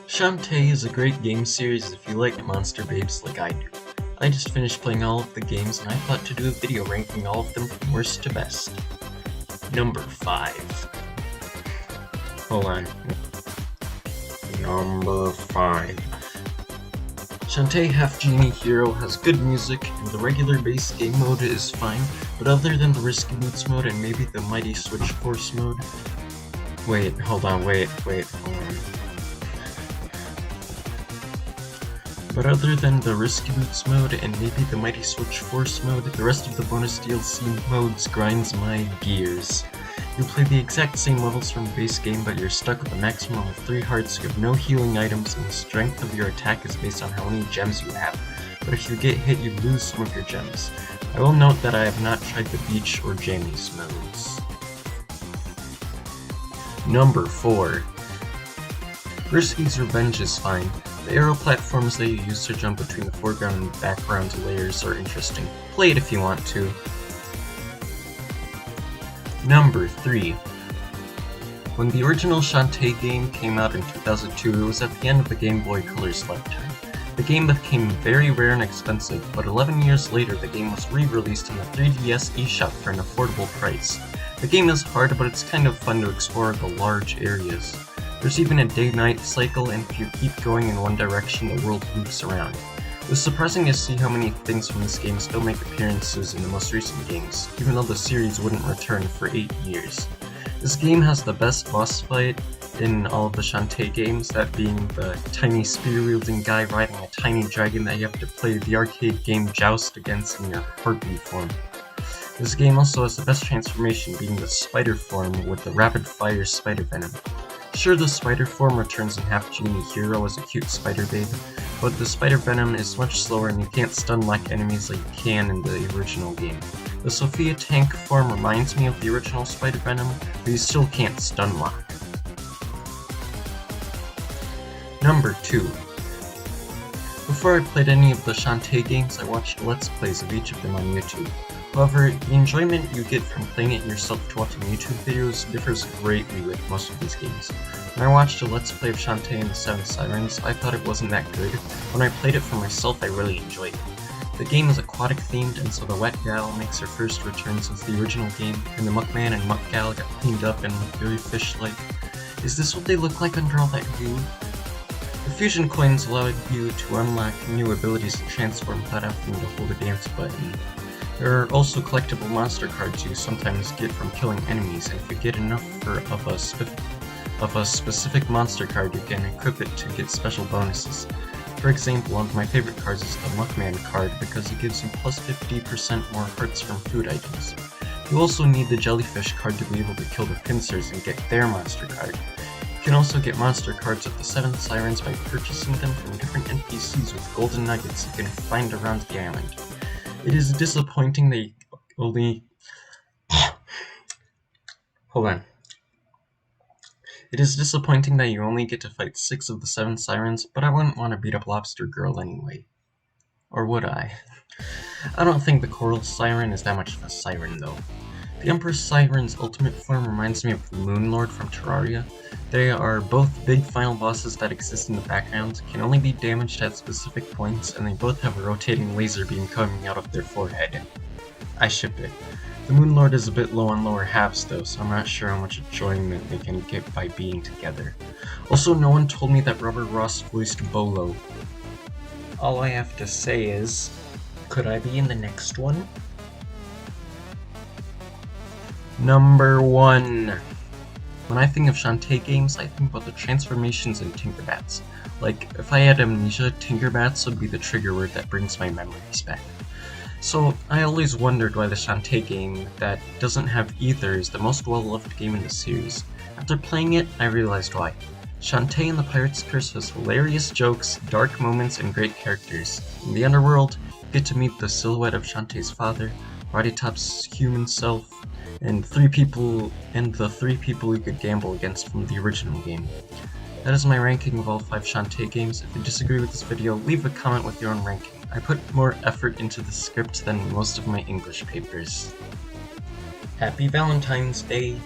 Shantae is a great game series if you like monster babes like I do. I just finished playing all of the games and I thought to do a video ranking all of them from worst to best. Number 5. Hold on. Number 5. Shantae Half-Genie Hero has good music and the regular base game mode is fine, but other than the Risky Boots mode and maybe the Mighty Switch Force mode... hold on. But other than the Risky Boots mode and maybe the Mighty Switch Force mode, the rest of the bonus DLC modes grinds my gears. You play the exact same levels from the base game, but you're stuck with a maximum of 3 hearts, you have no healing items, and the strength of your attack is based on how many gems you have. But if you get hit, you lose some of your gems. I will note that I have not tried the Beach or Jamie's modes. Number 4. Risky's Revenge is fine. The arrow platforms that you use to jump between the foreground and background layers are interesting. Play it if you want to. Number 3. When the original Shantae game came out in 2002, it was at the end of the Game Boy Color's lifetime. The game became very rare and expensive, but 11 years later the game was re-released in the 3DS eShop for an affordable price. The game is hard, but it's kind of fun to explore the large areas. There's even a day-night cycle, and if you keep going in one direction, the world moves around. It was surprising to see how many things from this game still make appearances in the most recent games, even though the series wouldn't return for 8 years. This game has the best boss fight in all of the Shantae games, that being the tiny spear-wielding guy riding a tiny dragon that you have to play the arcade game Joust against in your Harpy form. This game also has the best transformation, being the spider form with the rapid-fire spider venom. Sure, the spider form returns in Half-Genie Hero as a cute spider babe, but the spider venom is much slower and you can't stun-lock enemies like you can in the original game. The Sophia tank form reminds me of the original spider venom, but you still can't stun-lock. Number 2. Before I played any of the Shantae games, I watched Let's Plays of each of them on YouTube. However, the enjoyment you get from playing it yourself to watching YouTube videos differs greatly with most of these games. When I watched a Let's Play of Shantae and the 7 Sirens, I thought it wasn't that good. When I played it for myself, I really enjoyed it. The game is aquatic themed, and so the Wet Gal makes her first return since the original game, and the Muckman and Muck Gal got cleaned up and look very fish-like. Is this what they look like under all that goo? The fusion coins allow you to unlock new abilities to transform without having to hold a dance button. There are also collectible monster cards you sometimes get from killing enemies, and if you get enough of a specific monster card, you can equip it to get special bonuses. For example, one of my favorite cards is the Muckman card because it gives you plus 50% more hearts from food items. You also need the Jellyfish card to be able to kill the pincers and get their monster card. You can also get monster cards of the 7 Sirens by purchasing them from different NPCs with golden nuggets you can find around the island. It is disappointing that you only... It is disappointing that you only get to fight 6 of the 7 Sirens, but I wouldn't want to beat up Lobster Girl anyway. Or would I? I don't think the Coral Siren is that much of a siren though. The Empress Siren's ultimate form reminds me of the Moon Lord from Terraria. They are both big final bosses that exist in the background, can only be damaged at specific points, and they both have a rotating laser beam coming out of their forehead. I ship it. The Moon Lord is a bit low on lower halves though, so I'm not sure how much enjoyment they can get by being together. Also, no one told me that Rubber Ross voiced Bolo. All I have to say is, could I be in the next one? Number 1. When I think of Shantae games, I think about the transformations in Tinkerbats. Like, if I had amnesia, Tinkerbats would be the trigger word that brings my memories back. So, I always wondered why the Shantae game that doesn't have either is the most well-loved game in the series. After playing it, I realized why. Shantae and the Pirate's Curse has hilarious jokes, dark moments, and great characters. In the underworld, you get to meet the silhouette of Shantae's father, Roddy Top's human self, and the 3 people you could gamble against from the original game. That is my ranking of all 5 Shantae games. If you disagree with this video, leave a comment with your own ranking. I put more effort into the script than most of my English papers. Happy Valentine's Day!